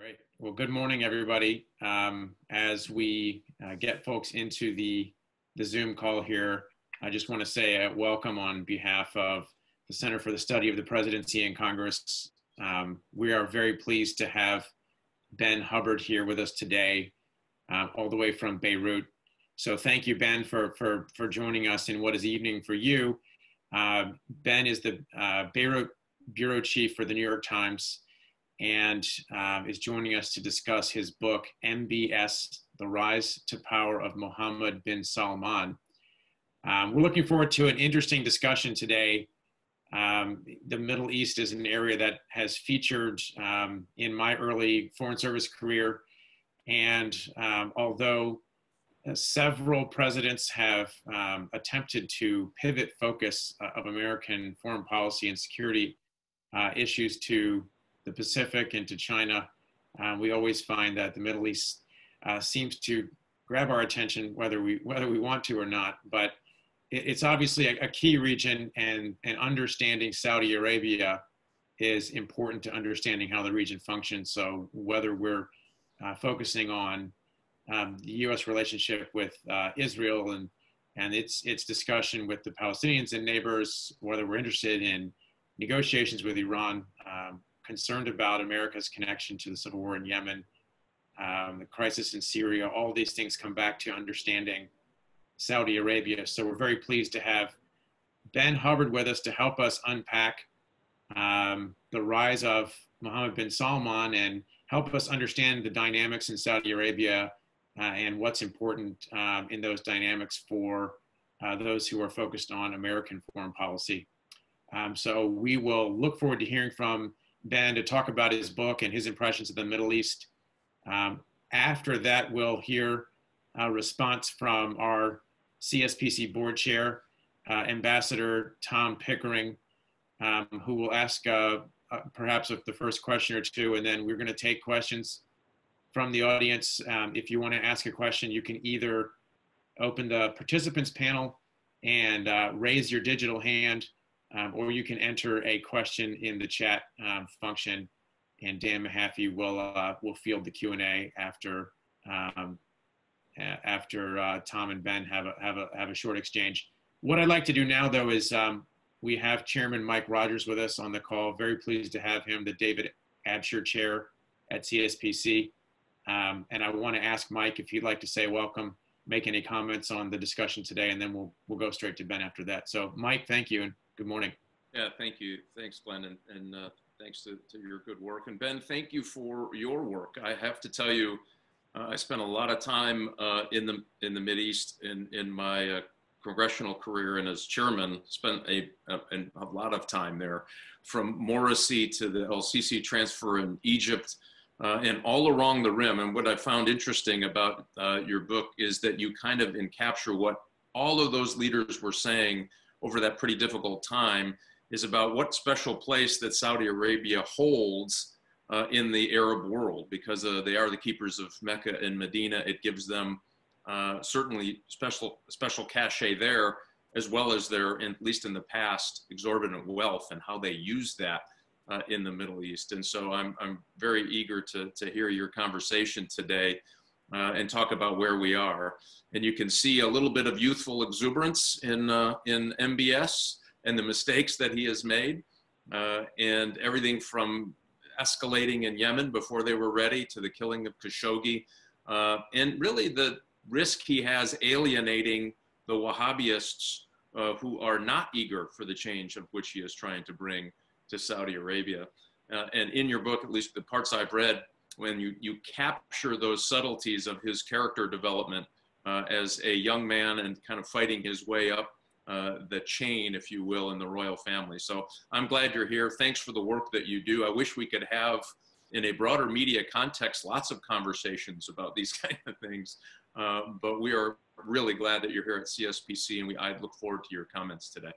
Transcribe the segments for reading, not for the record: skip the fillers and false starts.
Great. Well, good morning, everybody. As we get folks into the Zoom call here, I just want to say a welcome on behalf of the Center for the Study of the Presidency and Congress. We are very pleased to have Ben Hubbard here with us today, all the way from Beirut. So thank you, Ben, for joining us in what is evening for you. Ben is the Beirut Bureau Chief for the New York Times, and is joining us to discuss his book, MBS, The Rise to Power of Mohammed bin Salman. We're looking forward to an interesting discussion today. The Middle East is an area that has featured in my early Foreign Service career. And although several presidents have attempted to pivot focus of American foreign policy and security issues to the Pacific and to China, we always find that the Middle East seems to grab our attention whether we want to or not. But it's obviously a key region, and understanding Saudi Arabia is important to understanding how the region functions. So whether we're focusing on the U.S. relationship with Israel and its discussion with the Palestinians and neighbors, whether we're interested in negotiations with Iran, concerned about America's connection to the civil war in Yemen, the crisis in Syria, all these things come back to understanding Saudi Arabia. So we're very pleased to have Ben Hubbard with us to help us unpack the rise of Mohammed bin Salman and help us understand the dynamics in Saudi Arabia and what's important in those dynamics for those who are focused on American foreign policy. So we will look forward to hearing from Ben to talk about his book and his impressions of the Middle East. After that, we'll hear a response from our CSPC board chair, Ambassador Tom Pickering, who will ask perhaps the first question or two, and then we're going to take questions from the audience. If you want to ask a question, you can either open the participants panel and raise your digital hand, or you can enter a question in the chat function, and Dan Mahaffey will field the Q&A after Tom and Ben have a short exchange. What I'd like to do now, though, is we have Chairman Mike Rogers with us on the call. Very pleased to have him, the David Absher Chair at CSPC. And I want to ask Mike if he'd like to say welcome, make any comments on the discussion today, and then we'll go straight to Ben after that. So Mike, thank you, and good morning. Yeah, thank you. Thanks, Glenn, and thanks to your good work. And Ben, thank you for your work. I have to tell you, I spent a lot of time in the Mideast in my congressional career, and as chairman, spent a lot of time there, from Morsi to the El-Sisi transfer in Egypt, and all along the rim. And what I found interesting about your book is that you kind of encapture what all of those leaders were saying over that pretty difficult time, is about what special place that Saudi Arabia holds in the Arab world, because they are the keepers of Mecca and Medina. It gives them certainly special cachet there, as well as their, at least in the past, exorbitant wealth and how they use that in the Middle East. And so I'm very eager to hear your conversation today and talk about where we are. And you can see a little bit of youthful exuberance in MBS and the mistakes that he has made, and everything from escalating in Yemen before they were ready to the killing of Khashoggi, and really the risk he has alienating the Wahhabists who are not eager for the change of which he is trying to bring to Saudi Arabia. And in your book, at least the parts I've read, when you capture those subtleties of his character development as a young man and kind of fighting his way up the chain, if you will, in the royal family. So I'm glad you're here. Thanks for the work that you do. I wish we could have, in a broader media context, lots of conversations about these kind of things. But we are really glad that you're here at CSPC, and I look forward to your comments today.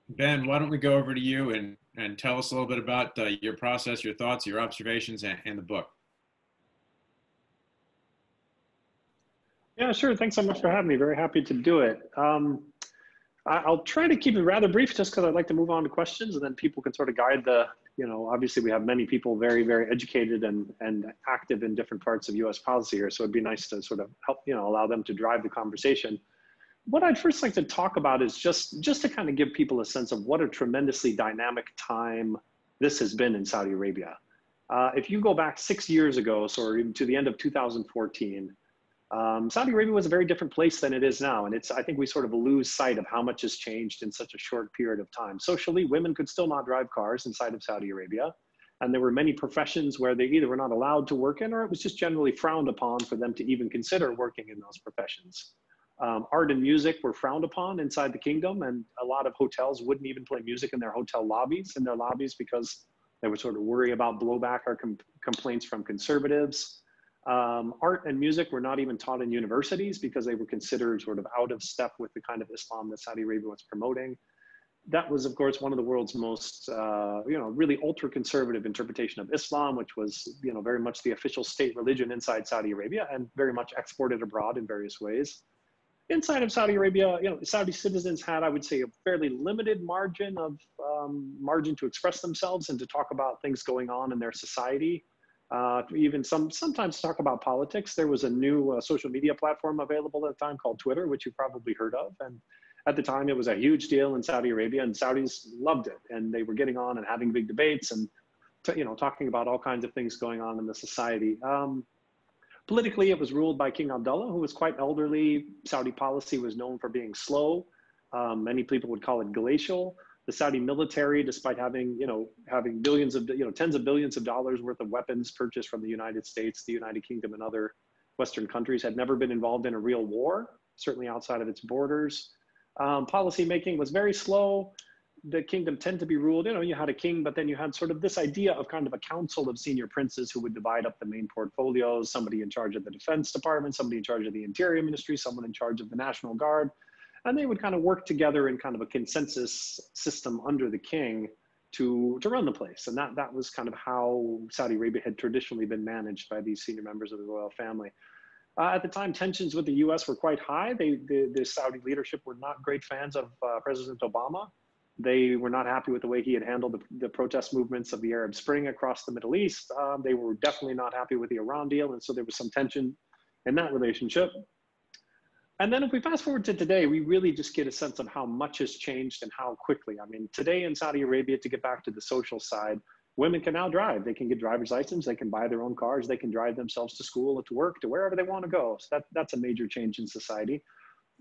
Ben, why don't we go over to you and tell us a little bit about your process, your thoughts, your observations, and the book. Yeah, sure. Thanks so much for having me. Very happy to do it. I'll try to keep it rather brief just because I'd like to move on to questions, and then people can sort of guide the, obviously we have many people very, very educated and active in different parts of US policy here. So it'd be nice to sort of help, allow them to drive the conversation. What I'd first like to talk about is just to kind of give people a sense of what a tremendously dynamic time this has been in Saudi Arabia. If you go back 6 years ago, so to the end of 2014, Saudi Arabia was a very different place than it is now. And I think we sort of lose sight of how much has changed in such a short period of time. Socially, women could still not drive cars inside of Saudi Arabia. And there were many professions where they either were not allowed to work in, or it was just generally frowned upon for them to even consider working in those professions. Art and music were frowned upon inside the kingdom, and a lot of hotels wouldn't even play music in their hotel lobbies, because they would sort of worry about blowback or complaints from conservatives. Art and music were not even taught in universities because they were considered sort of out of step with the kind of Islam that Saudi Arabia was promoting. That was, of course, one of the world's most, really ultra-conservative interpretation of Islam, which was, very much the official state religion inside Saudi Arabia and very much exported abroad in various ways. Inside of Saudi Arabia, Saudi citizens had, I would say, a fairly limited margin to express themselves and to talk about things going on in their society. Even sometimes talk about politics. There was a new social media platform available at the time called Twitter, which you probably heard of. And at the time, it was a huge deal in Saudi Arabia, and Saudis loved it. And they were getting on and having big debates and, talking about all kinds of things going on in the society. Politically, it was ruled by King Abdullah, who was quite elderly. Saudi policy was known for being slow. Many people would call it glacial. The Saudi military, despite having, having billions of, tens of billions of dollars worth of weapons purchased from the United States, the United Kingdom, and other Western countries, had never been involved in a real war, certainly outside of its borders. Policy making was very slow. The kingdom tended to be ruled, you had a king, but then you had sort of this idea of kind of a council of senior princes who would divide up the main portfolios, somebody in charge of the Defense Department, somebody in charge of the Interior Ministry, someone in charge of the National Guard. And they would kind of work together in kind of a consensus system under the king to run the place. And that was kind of how Saudi Arabia had traditionally been managed by these senior members of the royal family. At the time, tensions with the US were quite high. The Saudi leadership were not great fans of President Obama. They were not happy with the way he had handled the protest movements of the Arab Spring across the Middle East. They were definitely not happy with the Iran deal. And so there was some tension in that relationship. And then if we fast forward to today, we really just get a sense of how much has changed and how quickly. I mean, today in Saudi Arabia, to get back to the social side, women can now drive. They can get driver's license. They can buy their own cars. They can drive themselves to school, to work, to wherever they want to go. So that's a major change in society.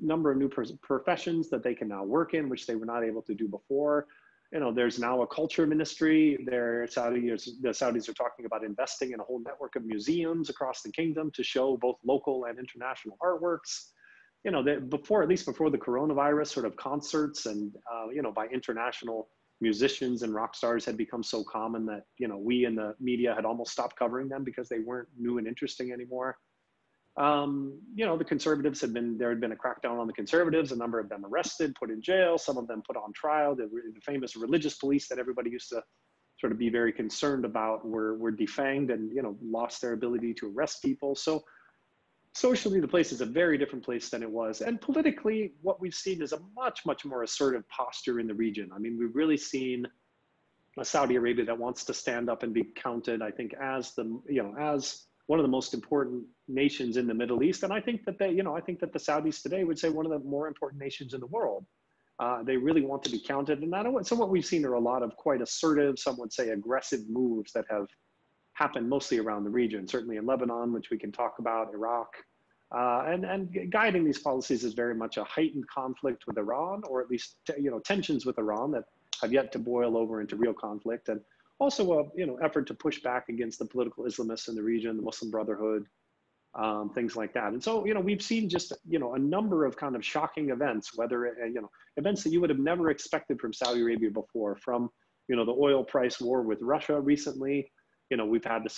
Number of new professions that they can now work in, which they were not able to do before. There's now a culture ministry. The Saudis are talking about investing in a whole network of museums across the kingdom to show both local and international artworks. Before, at least before the coronavirus, sort of concerts and, by international musicians and rock stars had become so common that, we in the media had almost stopped covering them because they weren't new and interesting anymore. The conservatives there had been a crackdown on the conservatives, a number of them arrested, put in jail, some of them put on trial. The famous religious police that everybody used to sort of be very concerned about were defanged and, lost their ability to arrest people. So socially, the place is a very different place than it was. And politically, what we've seen is a much, much more assertive posture in the region. I mean, we've really seen a Saudi Arabia that wants to stand up and be counted, I think, as as one of the most important nations in the Middle East. And I think that I think that the Saudis today would say one of the more important nations in the world. They really want to be counted. And so what we've seen are a lot of quite assertive, some would say aggressive moves that have happened mostly around the region, certainly in Lebanon, which we can talk about, Iraq. And guiding these policies is very much a heightened conflict with Iran, or at least, tensions with Iran that have yet to boil over into real conflict. And also a, effort to push back against the political Islamists in the region, the Muslim Brotherhood, things like that. And so, we've seen just, a number of kind of shocking events, whether, events that you would have never expected from Saudi Arabia before, from, the oil price war with Russia recently. We've had the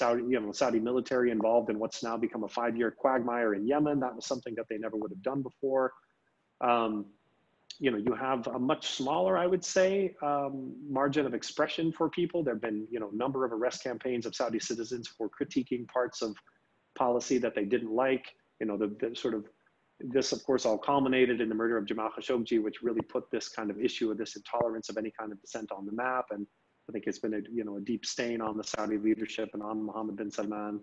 Saudi military involved in what's now become a 5-year quagmire in Yemen. That was something that they never would have done before. You have a much smaller, I would say, margin of expression for people. There have been, a number of arrest campaigns of Saudi citizens for critiquing parts of policy that they didn't like. The sort of This, of course, all culminated in the murder of Jamal Khashoggi, which really put this kind of issue of this intolerance of any kind of dissent on the map. And I think it's been a deep stain on the Saudi leadership and on Mohammed bin Salman.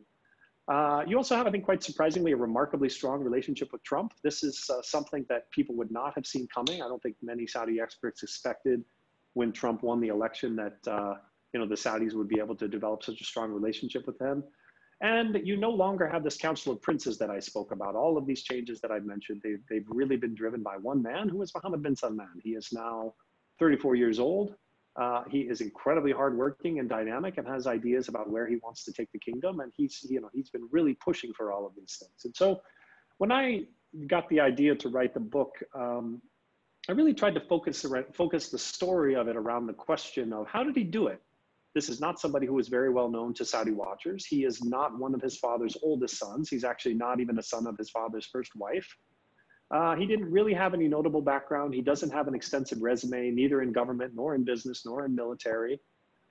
You also have, I think, quite surprisingly, a remarkably strong relationship with Trump. This is something that people would not have seen coming. I don't think many Saudi experts expected when Trump won the election that the Saudis would be able to develop such a strong relationship with him. And you no longer have this Council of Princes that I spoke about. All of these changes that I mentioned, they've really been driven by one man, who is Mohammed bin Salman. He is now 34 years old. He is incredibly hardworking and dynamic and has ideas about where he wants to take the kingdom. And he's been really pushing for all of these things. And so when I got the idea to write the book, I really tried to focus the story of it around the question of how did he do it? This is not somebody who is very well known to Saudi watchers. He is not one of his father's oldest sons. He's actually not even a son of his father's first wife. He didn't really have any notable background. He doesn't have an extensive resume, neither in government, nor in business, nor in military.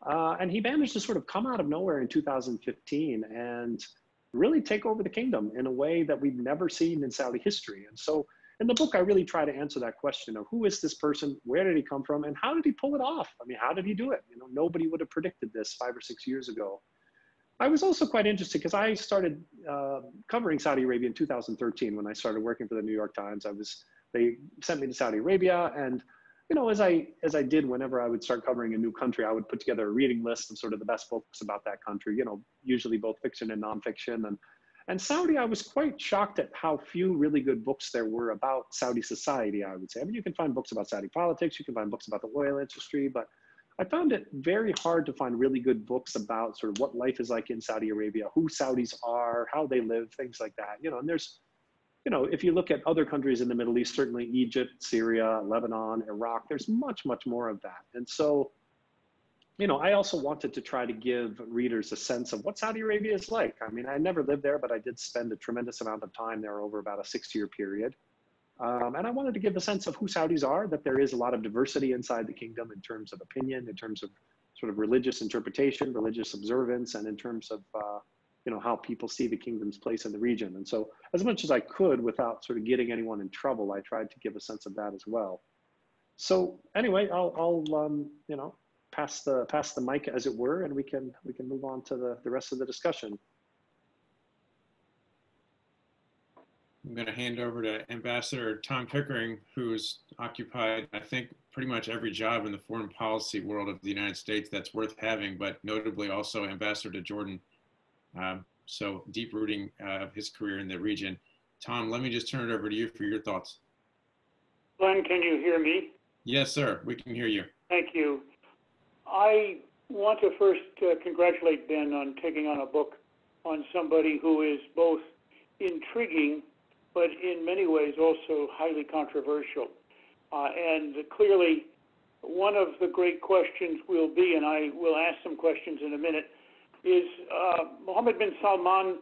And he managed to sort of come out of nowhere in 2015 and really take over the kingdom in a way that we've never seen in Saudi history. And so in the book, I really try to answer that question of who is this person, where did he come from, and how did he pull it off? I mean, how did he do it? Nobody would have predicted this 5 or 6 years ago. I was also quite interested because I started covering Saudi Arabia in 2013 when I started working for the New York Times. They sent me to Saudi Arabia, and as I did whenever I would start covering a new country, I would put together a reading list of sort of the best books about that country. Usually both fiction and nonfiction. And Saudi, I was quite shocked at how few really good books there were about Saudi society, I would say. I mean, you can find books about Saudi politics, you can find books about the oil industry, but I found it very hard to find really good books about sort of what life is like in Saudi Arabia, who Saudis are, how they live, things like that. And there's, if you look at other countries in the Middle East, certainly Egypt, Syria, Lebanon, Iraq, there's much, much more of that. And so, I also wanted to try to give readers a sense of what Saudi Arabia is like. I mean, I never lived there, but I did spend a tremendous amount of time there over about a 6-year period. And I wanted to give a sense of who Saudis are, that there is a lot of diversity inside the kingdom in terms of opinion, in terms of sort of religious interpretation, religious observance, and in terms of, how people see the kingdom's place in the region. And so as much as I could, without sort of getting anyone in trouble, I tried to give a sense of that as well. So anyway, I'll pass the mic, as it were, and we can move on to the rest of the discussion. I'm going to hand over to Ambassador Tom Pickering, who's occupied, I think, pretty much every job in the foreign policy world of the United States that's worth having, but notably also ambassador to Jordan. So deep rooting of his career in the region. Tom, let me just turn it over to you for your thoughts. Glenn, can you hear me? Yes, sir. We can hear you. Thank you. I want to first congratulate Ben on taking on a book on somebody who is both intriguing, but in many ways also highly controversial. And clearly, one of the great questions will be, and I will ask some questions in a minute, is Mohammed bin Salman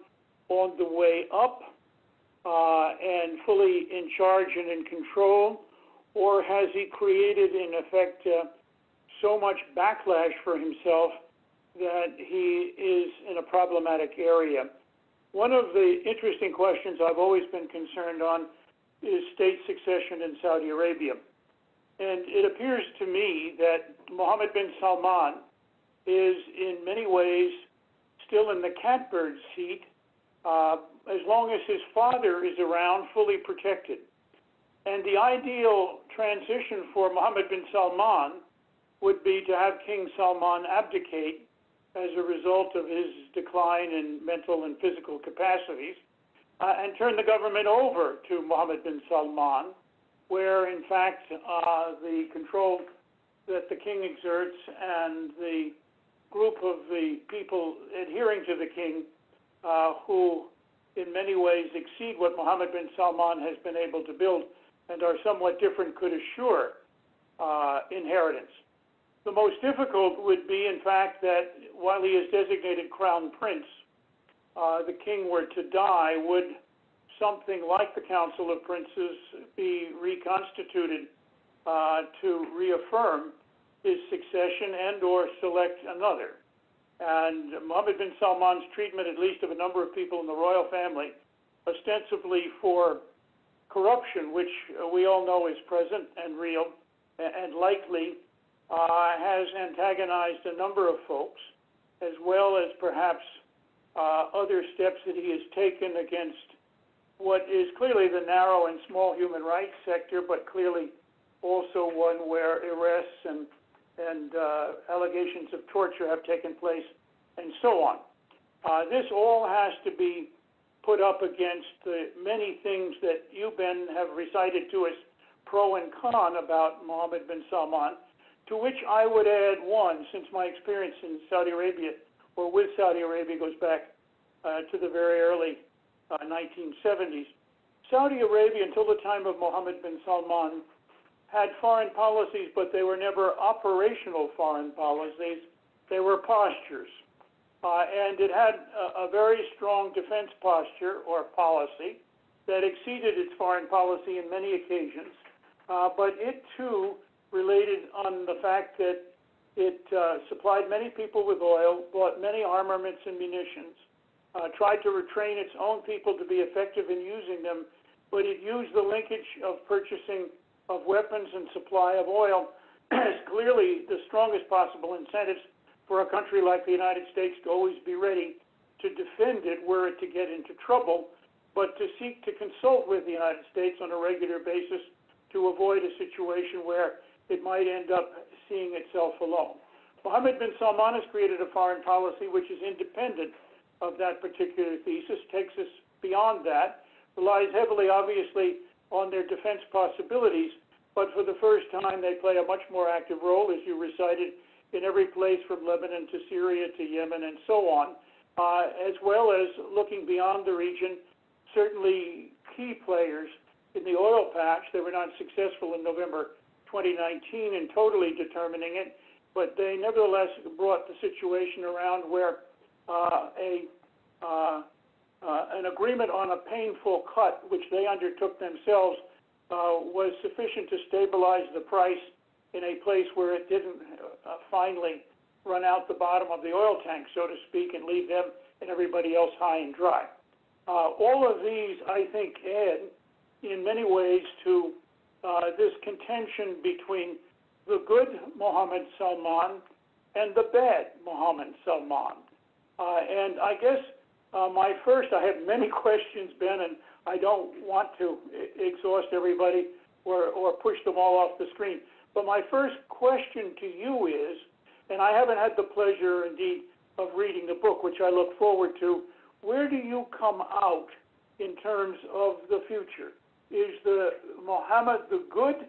on the way up and fully in charge and in control, or has he created, in effect, so much backlash for himself that he is in a problematic area? One of the interesting questions I've always been concerned on is state succession in Saudi Arabia. And it appears to me that Mohammed bin Salman is in many ways still in the catbird seat as long as his father is around, fully protected. And the ideal transition for Mohammed bin Salman would be to have King Salman abdicate as a result of his decline in mental and physical capacities and turn the government over to Mohammed bin Salman, where in fact the control that the king exerts and the group of the people adhering to the king who in many ways exceed what Mohammed bin Salman has been able to build and are somewhat different could assure inheritance. The most difficult would be, in fact, that while he is designated crown prince, the king were to die, would something like the Council of Princes be reconstituted to reaffirm his succession and or select another. And Mohammed bin Salman's treatment, at least of a number of people in the royal family, ostensibly for corruption, which we all know is present and real and likely, has antagonized a number of folks, as well as perhaps other steps that he has taken against what is clearly the narrow and small human rights sector, but clearly also one where arrests and allegations of torture have taken place, and so on. This all has to be put up against the many things that you, Ben, have recited to us, pro and con, about Mohammed bin Salman, to which I would add one, since my experience in Saudi Arabia, or with Saudi Arabia, goes back to the very early 1970s. Saudi Arabia, until the time of Mohammed bin Salman, had foreign policies, but they were never operational foreign policies. They were postures. And it had a very strong defense posture or policy that exceeded its foreign policy in many occasions. But it, too, related on the fact that it supplied many people with oil, bought many armaments and munitions, tried to retrain its own people to be effective in using them, but it used the linkage of purchasing of weapons and supply of oil as clearly the strongest possible incentives for a country like the United States to always be ready to defend it were it to get into trouble, but to seek to consult with the United States on a regular basis to avoid a situation where it might end up seeing itself alone. Mohammed bin Salman has created a foreign policy which is independent of that particular thesis, takes us beyond that, relies heavily, obviously, on their defense possibilities, but for the first time they play a much more active role, as you recited, in every place from Lebanon to Syria to Yemen and so on, as well as looking beyond the region, certainly key players in the oil patch. They were not successful in November 2019 in totally determining it, but they nevertheless brought the situation around where an agreement on a painful cut, which they undertook themselves, was sufficient to stabilize the price in a place where it didn't finally run out the bottom of the oil tank, so to speak, and leave them and everybody else high and dry. All of these, I think, add in many ways to this contention between the good Mohammed Salman and the bad Mohammed Salman. And I guess I have many questions, Ben, and I don't want to exhaust everybody or push them all off the screen. But my first question to you is, and I haven't had the pleasure, indeed, of reading the book, which I look forward to, where do you come out in terms of the future? Is the Mohammed the good,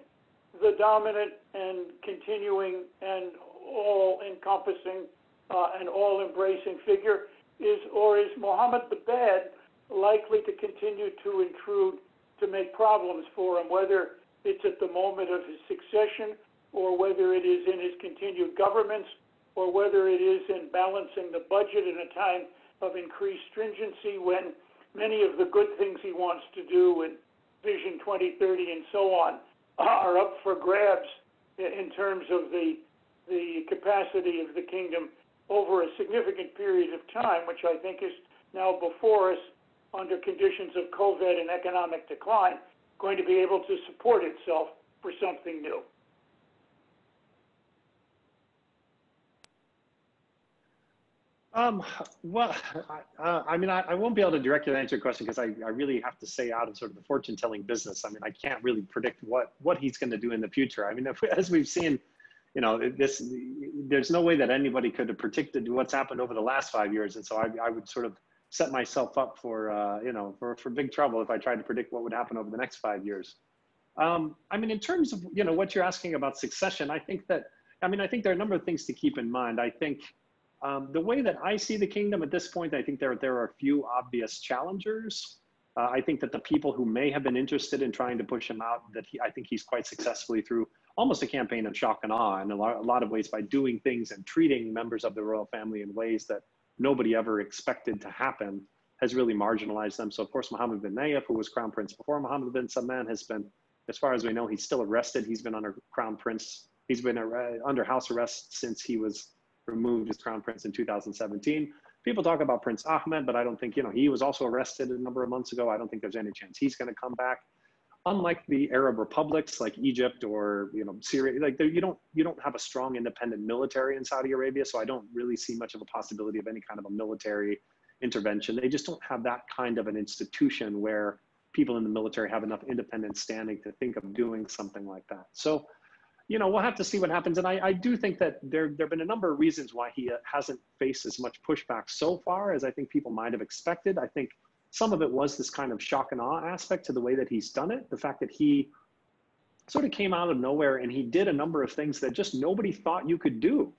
the dominant and continuing and all-encompassing and all-embracing figure, or is Mohammed the bad likely to continue to intrude to make problems for him, whether it's at the moment of his succession, or whether it is in his continued governments, or whether it is in balancing the budget in a time of increased stringency when many of the good things he wants to do in Vision 2030 and so on are up for grabs in terms of the capacity of the kingdom over a significant period of time, which I think is now before us under conditions of COVID and economic decline, going to be able to support itself for something new. Well, I mean, I won't be able to directly answer your question because I really have to stay out of sort of the fortune-telling business. I mean, I can't really predict what he's going to do in the future. I mean, as we've seen, you know, there's no way that anybody could have predicted what's happened over the last 5 years. And so I would sort of set myself up for, you know, for big trouble if I tried to predict what would happen over the next 5 years. I mean, in terms of, you know, what you're asking about succession, I think there are a number of things to keep in mind. I think the way that I see the kingdom at this point, I think there are a few obvious challengers. I think that the people who may have been interested in trying to push him out, I think he's quite successfully through almost a campaign of shock and awe in a lot of ways by doing things and treating members of the royal family in ways that nobody ever expected to happen, has really marginalized them. So of course, Mohammed bin Nayef, who was crown prince before Mohammed bin Salman, has been, as far as we know, he's still arrested. He's been under crown prince. He's been under house arrest since he was removed as crown prince in 2017. People talk about Prince Ahmed, but I don't think, you know, he was also arrested a number of months ago. I don't think there's any chance he's going to come back. unlike the Arab republics like Egypt or, you know, Syria, like you don't have a strong independent military in Saudi Arabia. So I don't really see much of a possibility of any kind of a military intervention. They just don't have that kind of an institution where people in the military have enough independent standing to think of doing something like that. So, you know, we'll have to see what happens. And I do think that there have been a number of reasons why he hasn't faced as much pushback so far as I think people might have expected. I think some of it was this kind of shock and awe aspect to the way that he's done it. The fact that he sort of came out of nowhere and he did a number of things that just nobody thought you could do.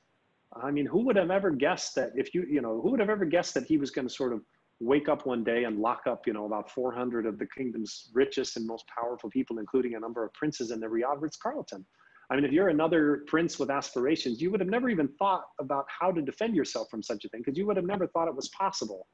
I mean, who would have ever guessed that who would have ever guessed that he was going to sort of wake up one day and lock up, you know, about 400 of the kingdom's richest and most powerful people, including a number of princes in the Riyadh Ritz-Carlton. I mean, if you're another prince with aspirations, you would have never even thought about how to defend yourself from such a thing, because you would have never thought it was possible.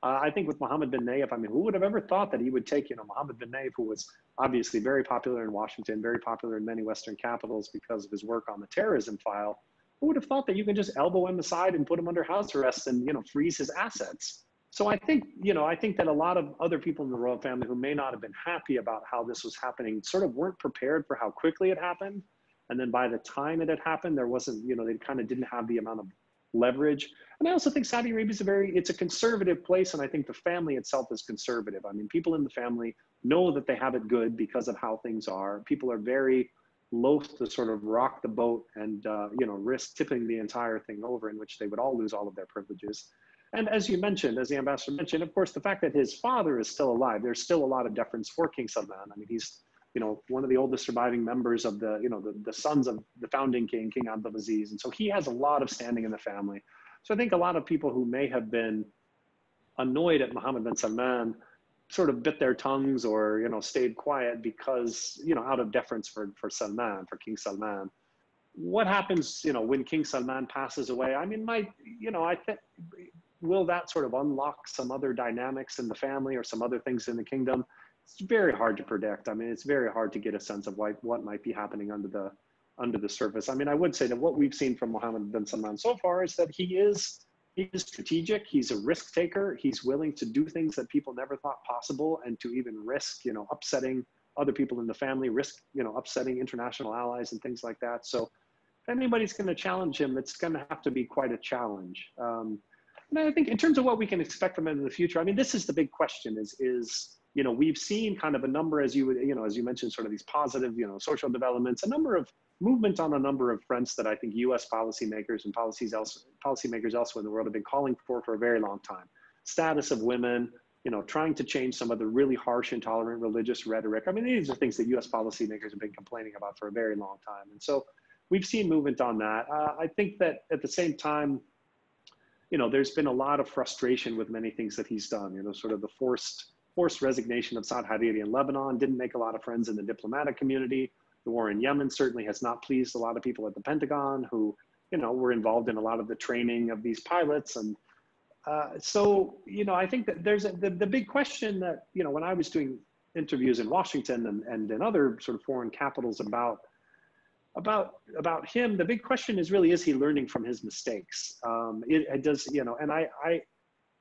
I think with Mohammed bin Nayef, I mean, who would have ever thought that he would take, you know, Mohammed bin Nayef, who was obviously very popular in Washington, very popular in many Western capitals because of his work on the terrorism file. Who would have thought that you can just elbow him aside and put him under house arrest and, you know, freeze his assets? So I think, you know, I think that a lot of other people in the royal family who may not have been happy about how this was happening sort of weren't prepared for how quickly it happened. And then by the time it had happened, there wasn't, you know, they kind of didn't have the amount of leverage. And I also think Saudi Arabia is it's a conservative place. And I think the family itself is conservative. I mean, people in the family know that they have it good because of how things are. People are very loath to sort of rock the boat and, you know, risk tipping the entire thing over, in which they would all lose all of their privileges. And as you mentioned, as the ambassador mentioned, of course, the fact that his father is still alive, there's still a lot of deference for King Salman. I mean, he's, you know, one of the oldest surviving members of the, you know, the sons of the founding king, King Abdulaziz. And so he has a lot of standing in the family. So I think a lot of people who may have been annoyed at Mohammed bin Salman sort of bit their tongues or, you know, stayed quiet because, you know, out of deference for Salman, for King Salman. What happens, you know, when King Salman passes away? I mean, you know, I think, will that sort of unlock some other dynamics in the family or some other things in the kingdom? It's very hard to predict. I mean, it's very hard to get a sense of what might be happening under the surface. I mean, I would say that what we've seen from Mohammed bin Salman so far is that he is strategic. He's a risk taker. He's willing to do things that people never thought possible, and to even risk, you know, upsetting other people in the family, risk, you know, upsetting international allies and things like that. So if anybody's going to challenge him, it's going to have to be quite a challenge. And I think in terms of what we can expect from him in the future, I mean, this is the big question is, you know, we've seen kind of a number, as you mentioned, sort of these positive, you know, social developments, a number of movement on a number of fronts that I think U.S. policymakers and policymakers elsewhere in the world have been calling for a very long time. Status of women, you know, trying to change some of the really harsh, intolerant religious rhetoric. I mean, these are things that U.S. policymakers have been complaining about for a very long time. And so we've seen movement on that. I think that at the same time, you know, there's been a lot of frustration with many things that he's done, you know, sort of the forced resignation of Saud Hariri in Lebanon, didn't make a lot of friends in the diplomatic community. The war in Yemen certainly has not pleased a lot of people at the Pentagon who, you know, were involved in a lot of the training of these pilots. And so, you know, I think that there's the big question that, you know, when I was doing interviews in Washington and in other sort of foreign capitals about him, the big question is really, is he learning from his mistakes? It does, you know, and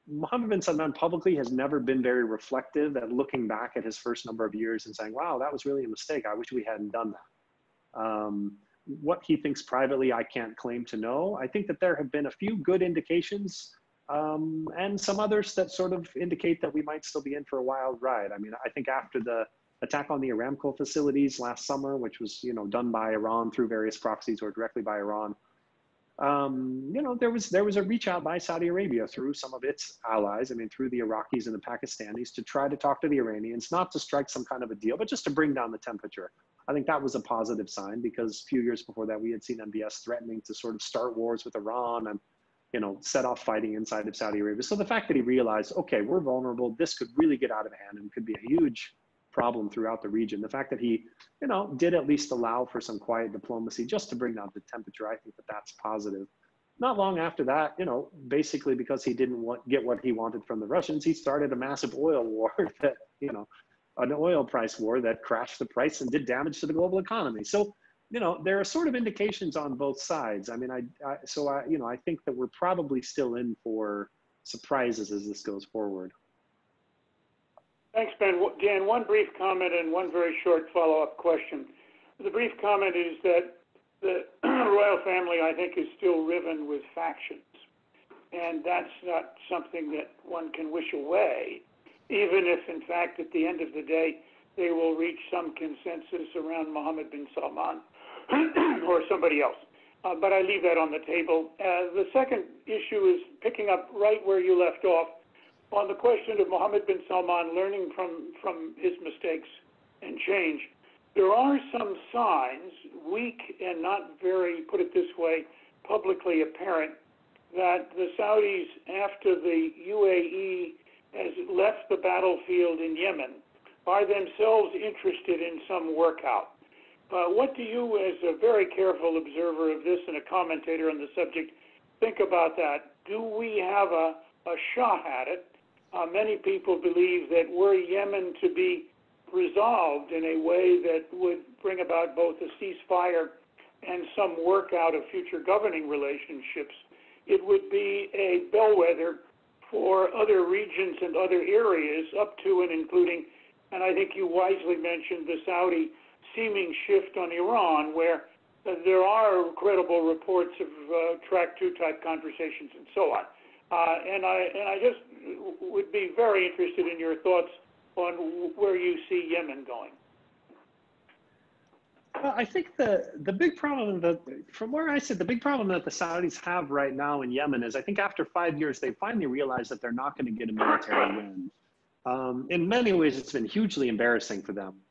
Mohammed bin Salman publicly has never been very reflective at looking back at his first number of years and saying, wow, that was really a mistake. I wish we hadn't done that. What he thinks privately, I can't claim to know. I think that there have been a few good indications and some others that sort of indicate that we might still be in for a wild ride. I mean, I think after the attack on the Aramco facilities last summer, which was, you know, done by Iran through various proxies or directly by Iran, you know, there was a reach out by Saudi Arabia through some of its allies, I mean, through the Iraqis and the Pakistanis, to try to talk to the Iranians, not to strike some kind of a deal, but just to bring down the temperature. I think that was a positive sign, because a few years before that, we had seen MBS threatening to sort of start wars with Iran and, you know, set off fighting inside of Saudi Arabia. So the fact that he realized, okay, we're vulnerable, this could really get out of hand and could be a huge problem throughout the region. The fact that he, you know, did at least allow for some quiet diplomacy just to bring down the temperature, I think that that's positive. Not long after that, you know, basically because he didn't get what he wanted from the Russians, he started a massive oil war that, you know, an oil price war that crashed the price and did damage to the global economy. So, you know, there are sort of indications on both sides. I mean, you know, I think that we're probably still in for surprises as this goes forward. Thanks, Ben. Dan, one brief comment and one very short follow-up question. The brief comment is that the royal family, I think, is still riven with factions. And that's not something that one can wish away, even if, in fact, at the end of the day, they will reach some consensus around Mohammed bin Salman or somebody else. But I leave that on the table. The second issue is picking up right where you left off on the question of Mohammed bin Salman learning from his mistakes and change. There are some signs, weak and not very, put it this way, publicly apparent, that the Saudis, after the UAE has left the battlefield in Yemen, are themselves interested in some workout. What do you, as a very careful observer of this and a commentator on the subject, think about that? Do we have a shot at it? Many people believe that were Yemen to be resolved in a way that would bring about both a ceasefire and some workout of future governing relationships, it would be a bellwether for other regions and other areas up to and including, and I think you wisely mentioned the Saudi seeming shift on Iran, where there are credible reports of track 2 type conversations and so on. And I just would be very interested in your thoughts on where you see Yemen going. Well, I think the big problem that, from where I sit, the big problem that the Saudis have right now in Yemen is I think after 5 years, they finally realized that they're not going to get a military win. In many ways, it's been hugely embarrassing for them.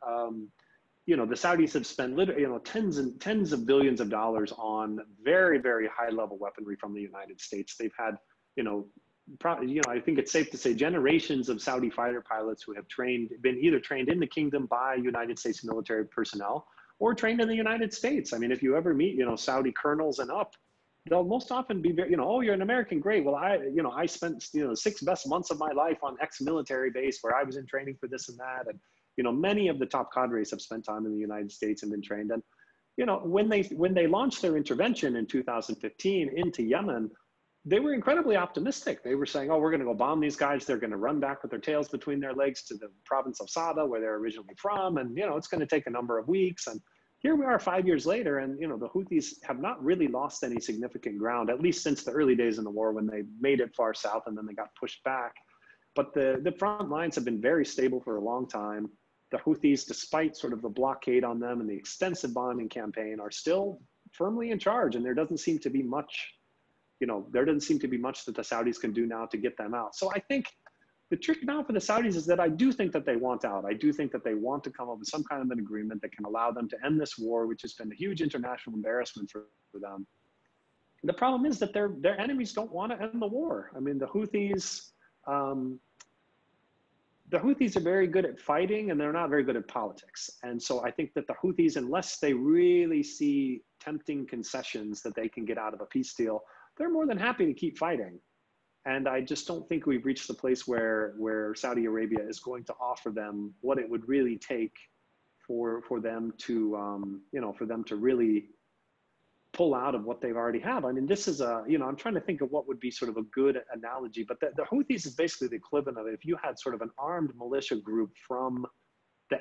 You know, the Saudis have spent literally, tens and tens of billions of dollars on very, very high level weaponry from the United States. They've had, I think it's safe to say generations of Saudi fighter pilots who have been either trained in the kingdom by United States military personnel or trained in the United States. I mean, if you ever meet, Saudi colonels and up, they'll most often be very, oh, you're an American, great. Well, I spent, the 6 best months of my life on X military base where I was in training for this and that. And, many of the top cadres have spent time in the United States and been trained. And, when they launched their intervention in 2015 into Yemen, they were incredibly optimistic. They were saying, oh, we're going to go bomb these guys. They're going to run back with their tails between their legs to the province of Sada, where they're originally from. And, it's going to take a number of weeks. And here we are 5 years later, and, the Houthis have not really lost any significant ground, at least since the early days in the war when they made it far south and then they got pushed back. But the front lines have been very stable for a long time. The Houthis, despite sort of the blockade on them and the extensive bombing campaign, are still firmly in charge. And there doesn't seem to be much, that the Saudis can do now to get them out. So I think the trick now for the Saudis is that I do think that they want out. I do think that they want to come up with some kind of an agreement that can allow them to end this war, which has been a huge international embarrassment for them. The problem is that their enemies don't want to end the war. I mean, the Houthis are very good at fighting and they're not very good at politics. And so I think that the Houthis, unless they really see tempting concessions that they can get out of a peace deal, they're more than happy to keep fighting. And I just don't think we've reached the place where Saudi Arabia is going to offer them what it would really take for them to, for them to really pull out of what they've already have. I mean, this is I'm trying to think of what would be sort of a good analogy, but the Houthis is basically the equivalent of if you had sort of an armed militia group from the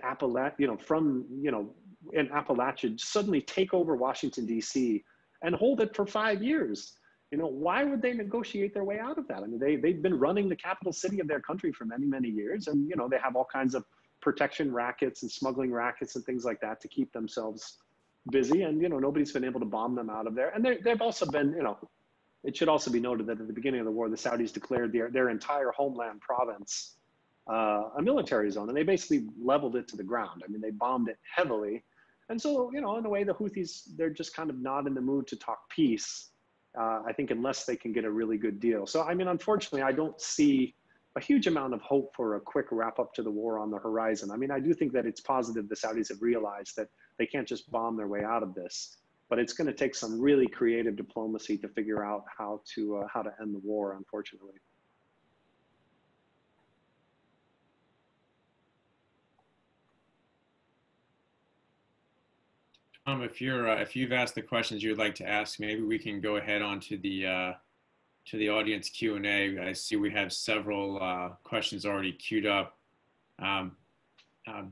in Appalachia suddenly take over Washington, D.C. and hold it for 5 years. Why would they negotiate their way out of that? I mean, they've been running the capital city of their country for many, many years. And, they have all kinds of protection rackets and smuggling rackets and things like that to keep themselves busy. And, nobody's been able to bomb them out of there. And they've also been, it should also be noted that at the beginning of the war, the Saudis declared their entire homeland province a military zone. And they basically leveled it to the ground. I mean, they bombed it heavily. And so, in a way, the Houthis, they're just kind of not in the mood to talk peace. I think unless they can get a really good deal. So, I mean, unfortunately, I don't see a huge amount of hope for a quick wrap up to the war on the horizon. I mean, I do think that it's positive the Saudis have realized that they can't just bomb their way out of this, but it's going to take some really creative diplomacy to figure out how to end the war, unfortunately. If you've asked the questions you'd like to ask, maybe we can go ahead on to the audience Q&A. I see we have several questions already queued up. Um,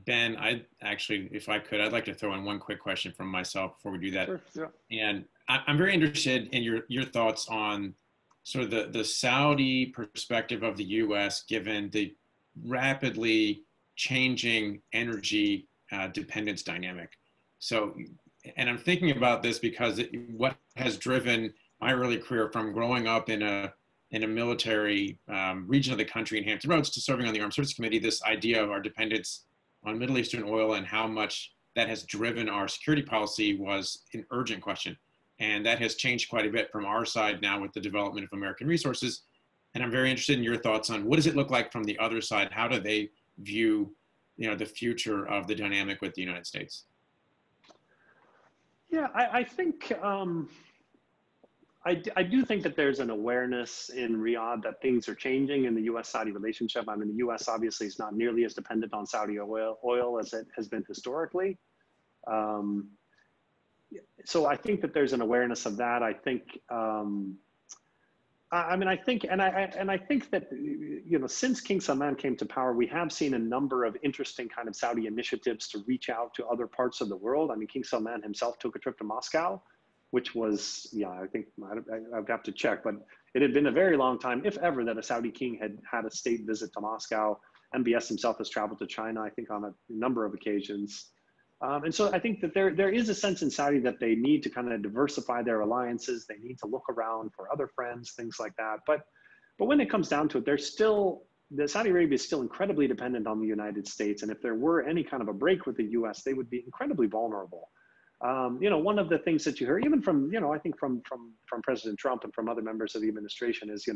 Ben, if I could, I'd like to throw in one quick question from myself before we do that. Sure, yeah. And I'm very interested in your thoughts on sort of the Saudi perspective of the U.S. given the rapidly changing energy dependence dynamic. So, and I'm thinking about this because what has driven my early career from growing up in a military region of the country in Hampton Roads to serving on the Armed Services Committee, this idea of our dependence on Middle Eastern oil and how much that has driven our security policy was an urgent question. And that has changed quite a bit from our side now with the development of American resources. And I'm very interested in your thoughts on what does it look like from the other side? How do they view, the future of the dynamic with the United States? Yeah, I think I do think that there's an awareness in Riyadh that things are changing in the U.S.-Saudi relationship. I mean, the U.S. obviously is not nearly as dependent on Saudi oil as it has been historically. So I think that there's an awareness of that. I think, I think that, since King Salman came to power, we have seen a number of interesting kind of Saudi initiatives to reach out to other parts of the world. I mean, King Salman himself took a trip to Moscow, which was, I think I'd have to check, but it had been a very long time, if ever, that a Saudi king had had a state visit to Moscow. MBS himself has traveled to China, I think, on a number of occasions. And so I think that there is a sense in Saudi that they need to kind of diversify their alliances. They need to look around for other friends, things like that. But when it comes down to it, the Saudi Arabia is still incredibly dependent on the United States. And if there were any kind of a break with the US, they would be incredibly vulnerable. One of the things that you hear, even from, I think from President Trump and from other members of the administration is,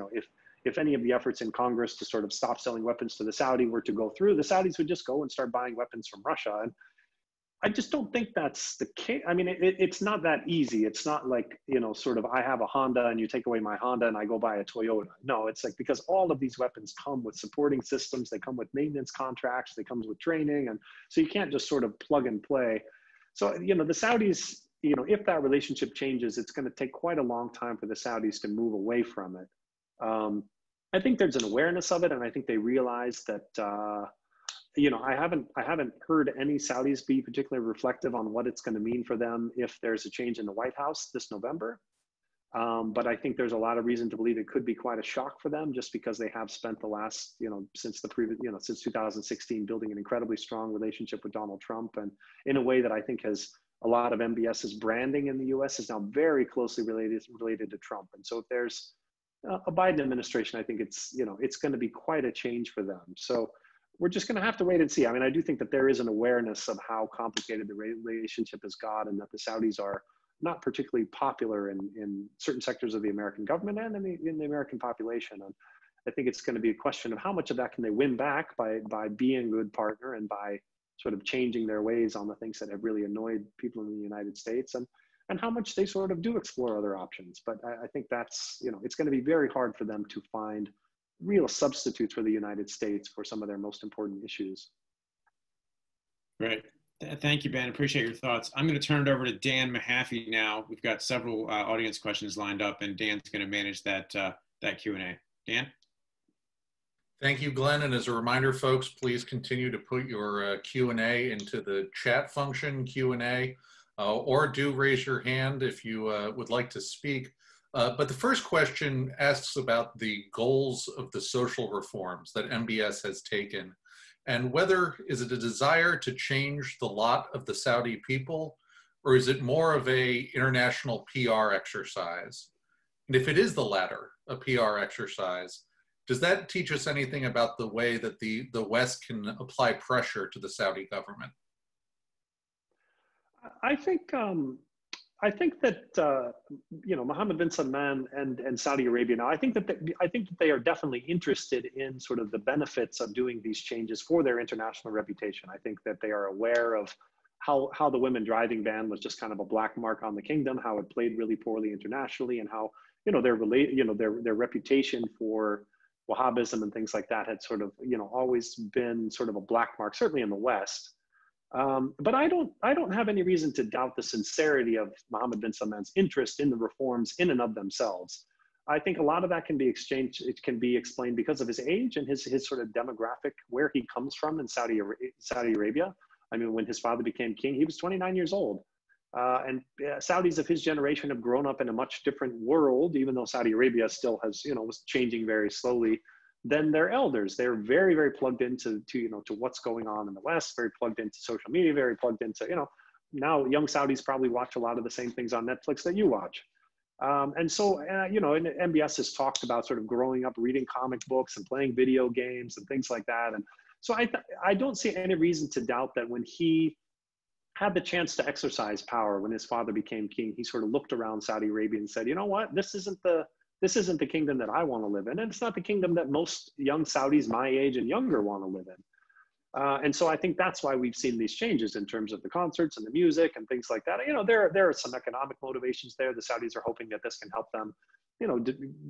if any of the efforts in Congress to sort of stop selling weapons to the Saudi were to go through, the Saudis would just go and start buying weapons from Russia. And I just don't think that's the case. I mean, it's not that easy. It's not like, sort of I have a Honda and you take away my Honda and I go buy a Toyota. No, it's like because all of these weapons come with supporting systems. They come with maintenance contracts. They come with training. And so you can't just sort of plug and play. So, the Saudis, if that relationship changes, it's going to take quite a long time for the Saudis to move away from it. I think there's an awareness of it. And I think they realize that, I haven't heard any Saudis be particularly reflective on what it's going to mean for them if there's a change in the White House this November. But I think there's a lot of reason to believe it could be quite a shock for them, just because they have spent the last, since 2016, building an incredibly strong relationship with Donald Trump, and in a way that I think has a lot of MBS's branding in the U.S. is now very closely related to Trump. And so if there's a Biden administration, I think it's going to be quite a change for them. So we're just going to have to wait and see. I mean, I do think that there is an awareness of how complicated the relationship has got, and that the Saudis are not particularly popular in certain sectors of the American government and in the American population. And I think it's going to be a question of how much of that can they win back by being a good partner and by sort of changing their ways on the things that have really annoyed people in the United States, and how much they sort of do explore other options. But I think that's, it's going to be very hard for them to find real substitutes for the United States for some of their most important issues. Great. Thank you, Ben. Appreciate your thoughts. I'm going to turn it over to Dan Mahaffey now. We've got several audience questions lined up, and Dan's going to manage that Q&A. Dan? Thank you, Glenn. And as a reminder, folks, please continue to put your Q&A into the chat function, Q&A, or do raise your hand if you would like to speak. But the first question asks about the goals of the social reforms that MBS has taken, and whether is it a desire to change the lot of the Saudi people, or is it more of a international PR exercise? And if it is the latter, a PR exercise, does that teach us anything about the way that the West can apply pressure to the Saudi government? I think that Mohammed bin Salman and Saudi Arabia now, I think that they are definitely interested in sort of the benefits of doing these changes for their international reputation. I think that they are aware of how the women driving ban was just kind of a black mark on the kingdom, how it played really poorly internationally, and how their reputation for Wahhabism and things like that had sort of always been sort of a black mark, certainly in the West. But I don't have any reason to doubt the sincerity of Mohammed bin Salman's interest in the reforms in and of themselves. I think a lot of that can be exchanged. It can be explained because of his age and his sort of demographic, where he comes from in Saudi Arabia. I mean, when his father became king, he was 29 years old. And Saudis of his generation have grown up in a much different world, even though Saudi Arabia still has, was changing very slowly than their elders. They're very, very plugged into, to what's going on in the West, very plugged into social media, very plugged into, now young Saudis probably watch a lot of the same things on Netflix that you watch. And so, and MBS has talked about sort of growing up reading comic books and playing video games and things like that. And so I don't see any reason to doubt that when he had the chance to exercise power, when his father became king, he sort of looked around Saudi Arabia and said, you know what, this isn't the kingdom that I want to live in. And it's not the kingdom that most young Saudis my age and younger want to live in. And so I think that's why we've seen these changes in terms of the concerts and the music and things like that. There are some economic motivations there. The Saudis are hoping that this can help them,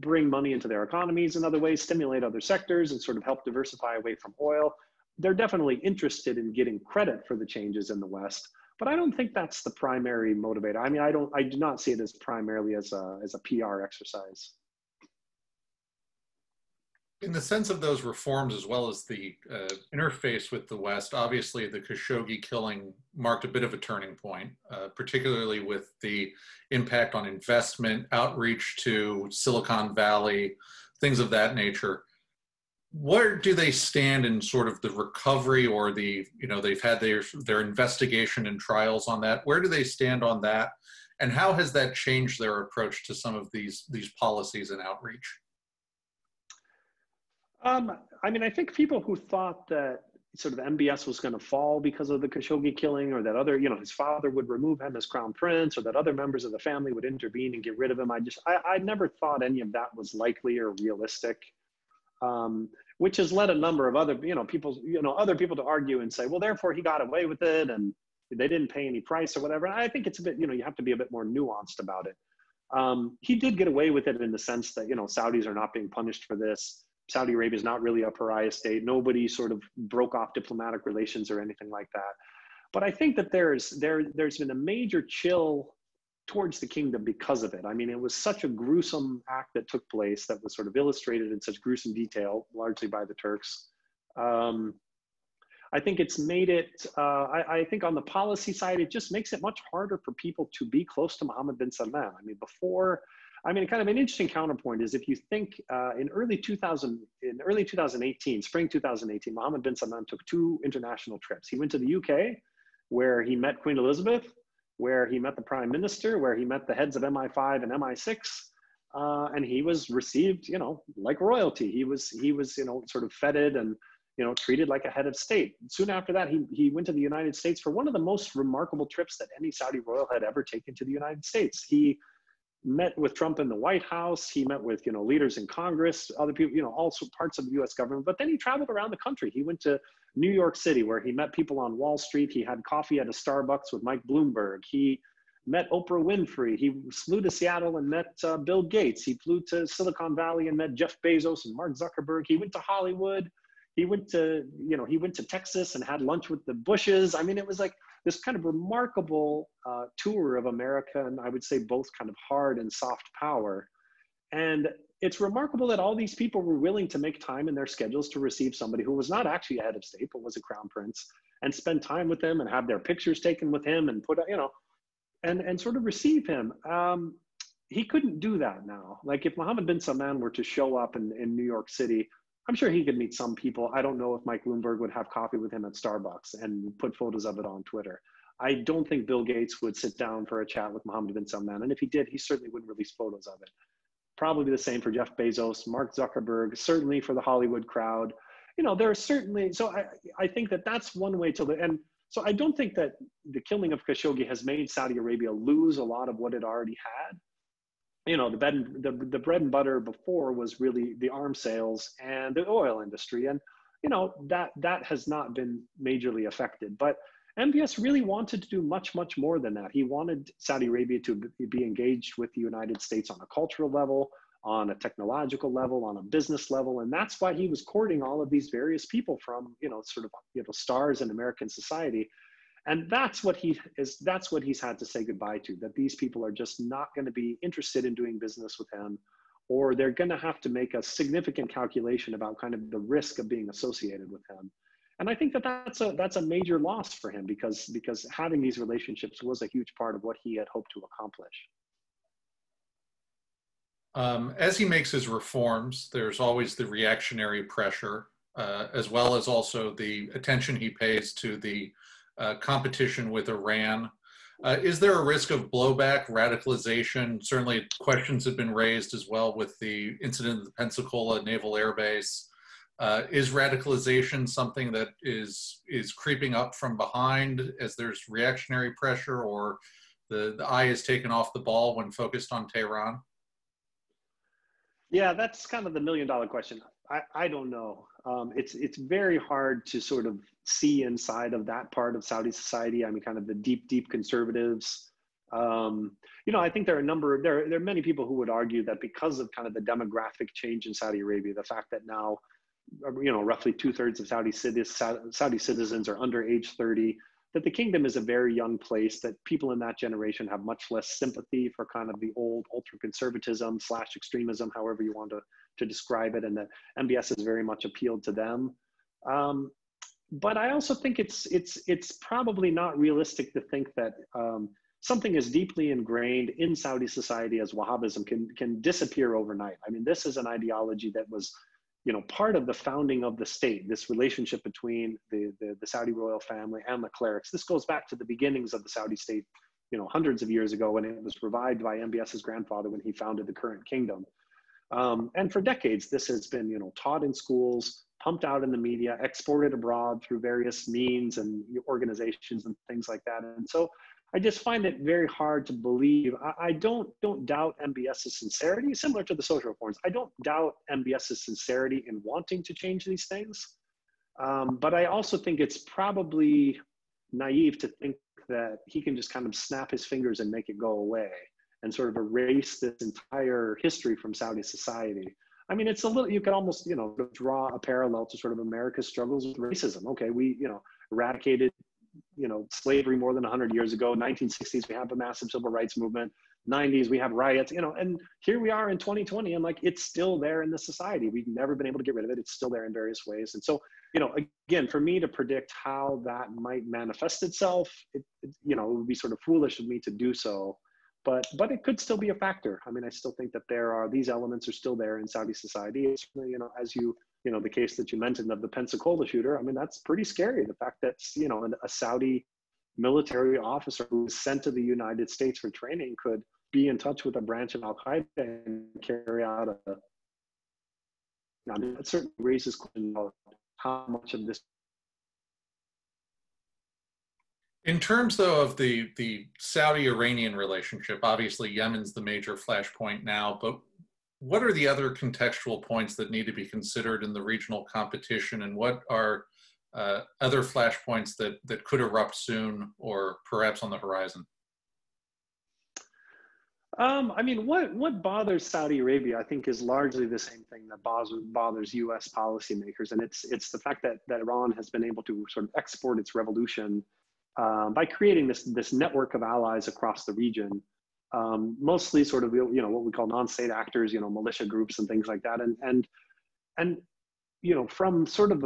bring money into their economies in other ways, stimulate other sectors, and sort of help diversify away from oil. They're definitely interested in getting credit for the changes in the West, but I don't think that's the primary motivator. I mean, I do not see it as primarily as a PR exercise. In the sense of those reforms, as well as the interface with the West, obviously the Khashoggi killing marked a bit of a turning point, particularly with the impact on investment, outreach to Silicon Valley, things of that nature. Where do they stand in sort of the recovery, or the, they've had their investigation and trials on that? Where do they stand on that? And how has that changed their approach to some of these policies and outreach? I mean, I think people who thought that sort of MBS was going to fall because of the Khashoggi killing, or that other, his father would remove him as crown prince, or that other members of the family would intervene and get rid of him, I never thought any of that was likely or realistic. Which has led a number of other, other people to argue and say, well, therefore he got away with it and they didn't pay any price or whatever. And I think it's a bit, you have to be a bit more nuanced about it. He did get away with it in the sense that, Saudis are not being punished for this. Saudi Arabia is not really a pariah state. Nobody sort of broke off diplomatic relations or anything like that. But I think that there's been a major chill towards the kingdom because of it. I mean, it was such a gruesome act that took place that was sort of illustrated in such gruesome detail, largely by the Turks. I think it's made it, I think on the policy side, it just makes it much harder for people to be close to Mohammed bin Salman. I mean, kind of an interesting counterpoint is if you think in early 2018, spring 2018, Mohammed bin Salman took 2 international trips. He went to the UK, where he met Queen Elizabeth, where he met the Prime Minister, where he met the heads of MI5 and MI6, and he was received, like royalty. He was, sort of feted and, treated like a head of state. Soon after that, he went to the United States for one of the most remarkable trips that any Saudi royal had ever taken to the United States. He met with Trump in the White House. He met with, leaders in Congress, other people, also parts of the U.S. government. But then he traveled around the country. He went to New York City, where he met people on Wall Street. He had coffee at a Starbucks with Mike Bloomberg. He met Oprah Winfrey. He flew to Seattle and met Bill Gates. He flew to Silicon Valley and met Jeff Bezos and Mark Zuckerberg. He went to Hollywood. He went to Texas and had lunch with the Bushes. I mean, it was like this kind of remarkable tour of America, and I would say both kind of hard and soft power. And it's remarkable that all these people were willing to make time in their schedules to receive somebody who was not actually a head of state, but was a crown prince, and spend time with him and have their pictures taken with him and and sort of receive him. He couldn't do that now. Like if Mohammed bin Salman were to show up in New York City, I'm sure he could meet some people. I don't know if Mike Bloomberg would have coffee with him at Starbucks and put photos of it on Twitter. I don't think Bill Gates would sit down for a chat with Mohammed bin Salman. And if he did, he certainly wouldn't release photos of it. Probably the same for Jeff Bezos, Mark Zuckerberg, certainly for the Hollywood crowd. There are certainly, so I think that that's one way to, and so I don't think that the killing of Khashoggi has made Saudi Arabia lose a lot of what it already had. The bread and butter before was really the arms sales and the oil industry. And, that has not been majorly affected. But MBS really wanted to do much, much more than that. He wanted Saudi Arabia to be engaged with the United States on a cultural level, on a technological level, on a business level. And that's why he was courting all of these various people from, stars in American society. And that's what he's had to say goodbye to, that these people are just not going to be interested in doing business with him, or they're going to have to make a significant calculation about kind of the risk of being associated with him. And I think that that's a major loss for him because having these relationships was a huge part of what he had hoped to accomplish. As he makes his reforms, there's always the reactionary pressure, as well as also the attention he pays to the competition with Iran. Is there a risk of blowback, radicalization? Certainly questions have been raised as well with the incident at the Pensacola Naval Air Base. Is radicalization something that is creeping up from behind as there's reactionary pressure, or the eye is taken off the ball when focused on Tehran? Yeah, that's kind of the million-dollar question. I don't know. It's very hard to sort of see inside of that part of Saudi society. I mean, kind of the deep conservatives. You know, I think there are many people who would argue that because of kind of the demographic change in Saudi Arabia, the fact that now, you know, roughly 2/3 of Saudi citizens are under age 30, that the kingdom is a very young place, that people in that generation have much less sympathy for kind of the old ultra-conservatism / extremism, however you want to describe it, and that MBS has very much appealed to them. But I also think it's probably not realistic to think that something as deeply ingrained in Saudi society as Wahhabism can disappear overnight. I mean, this is an ideology that was, you know, part of the founding of the state, this relationship between the Saudi royal family and the clerics. This goes back to the beginnings of the Saudi state, you know, hundreds of years ago, when it was revived by MBS's grandfather when he founded the current kingdom. And for decades, this has been, you know, taught in schools, pumped out in the media, exported abroad through various means and organizations and things like that. And so I just find it very hard to believe. I don't doubt MBS's sincerity, similar to the social reforms. I don't doubt MBS's sincerity in wanting to change these things. But I also think it's probably naive to think that he can just kind of snap his fingers and make it go away and sort of erase this entire history from Saudi society. I mean, it's a little, you could almost, you know, draw a parallel to sort of America's struggles with racism. Okay, we, you know, eradicated, you know, slavery more than 100 years ago. 1960s, we have a massive civil rights movement. 90s, we have riots, you know, and here we are in 2020, and like, it's still there in the society. We've never been able to get rid of it. It's still there in various ways. And so, you know, again, for me to predict how that might manifest itself, you know, it would be sort of foolish of me to do so. But it could still be a factor. I mean, I still think that these elements are still there in Saudi society. It's, you know, as you know, the case that you mentioned of the Pensacola shooter, I mean, that's pretty scary. The fact that, you know, a Saudi military officer who was sent to the United States for training could be in touch with a branch of Al-Qaeda and carry out I mean, it certainly raises questions about how much of this. In terms, though, of the Saudi-Iranian relationship, obviously Yemen's the major flashpoint now, but what are the other contextual points that need to be considered in the regional competition, and what are other flashpoints that could erupt soon or perhaps on the horizon? I mean, what bothers Saudi Arabia, I think, is largely the same thing that bothers U.S. policymakers, and it's the fact that Iran has been able to sort of export its revolution by creating this network of allies across the region, mostly sort of, you know, what we call non-state actors, you know, militia groups and things like that, and you know, from sort of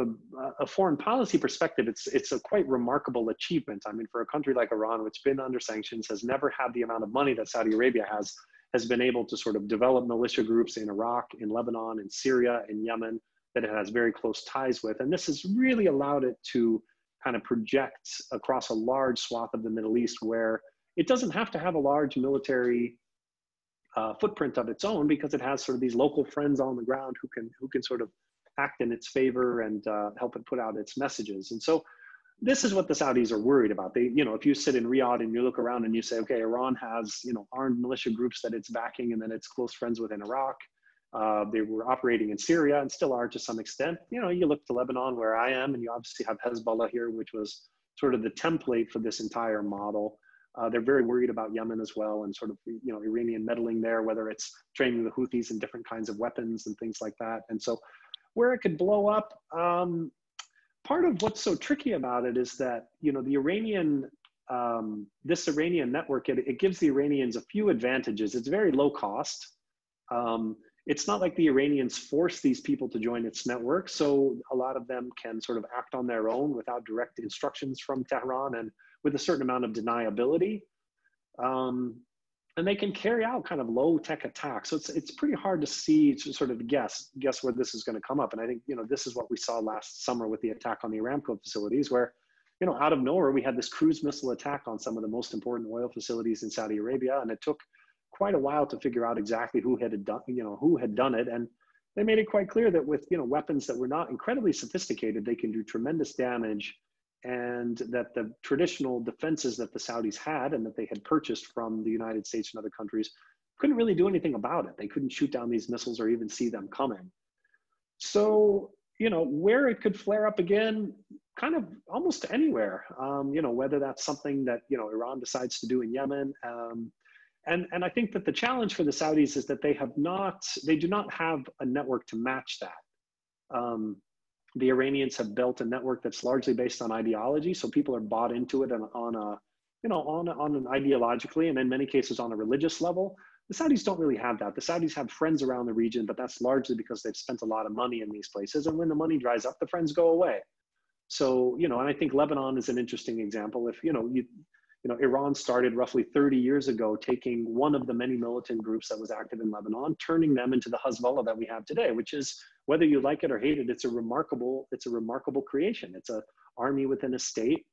a foreign policy perspective, it's a quite remarkable achievement. I mean, for a country like Iran, which has been under sanctions, has never had the amount of money that Saudi Arabia has been able to sort of develop militia groups in Iraq, in Lebanon, in Syria, in Yemen, that it has very close ties with. And this has really allowed it to kind of project across a large swath of the Middle East, where it doesn't have to have a large military footprint of its own, because it has sort of these local friends on the ground who can sort of act in its favor and help it put out its messages. And so this is what the Saudis are worried about. They, you know, if you sit in Riyadh and you look around and you say, okay, Iran has, you know, armed militia groups that it's backing, and then it's close friends with in Iraq. They were operating in Syria and still are to some extent. You know, you look to Lebanon, where I am, and you obviously have Hezbollah here, which was sort of the template for this entire model. They're very worried about Yemen as well, and sort of, you know, Iranian meddling there, whether it's training the Houthis in different kinds of weapons and things like that. And so where it could blow up, part of what's so tricky about it is that, you know, the Iranian, this Iranian network, it gives the Iranians a few advantages. It's very low cost. it's not like the Iranians force these people to join its network. So a lot of them can sort of act on their own without direct instructions from Tehran and with a certain amount of deniability. And they can carry out kind of low tech attacks. So it's pretty hard to see, to sort of guess where this is going to come up. And I think, this is what we saw last summer with the attack on the Aramco facilities, where, out of nowhere, we had this cruise missile attack on some of the most important oil facilities in Saudi Arabia. And it took quite a while to figure out exactly who had done it. And they made it quite clear that with, weapons that were not incredibly sophisticated, they can do tremendous damage, and that the traditional defenses that the Saudis had and that they had purchased from the United States and other countries couldn't really do anything about it. They couldn't shoot down these missiles or even see them coming. So, where it could flare up again, kind of almost anywhere, whether that's something that, Iran decides to do in Yemen. And I think that the challenge for the Saudis is that they do not have a network to match that. The Iranians have built a network that's largely based on ideology, so people are bought into it on an ideologically, and in many cases on a religious level. The Saudis don't really have that. The Saudis have friends around the region, but that's largely because they've spent a lot of money in these places, and when the money dries up, the friends go away. So, and I think Lebanon is an interesting example. If Iran started roughly 30 years ago, taking one of the many militant groups that was active in Lebanon, turning them into the Hezbollah that we have today, which is, whether you like it or hate it, it's a remarkable creation. It's an army within a state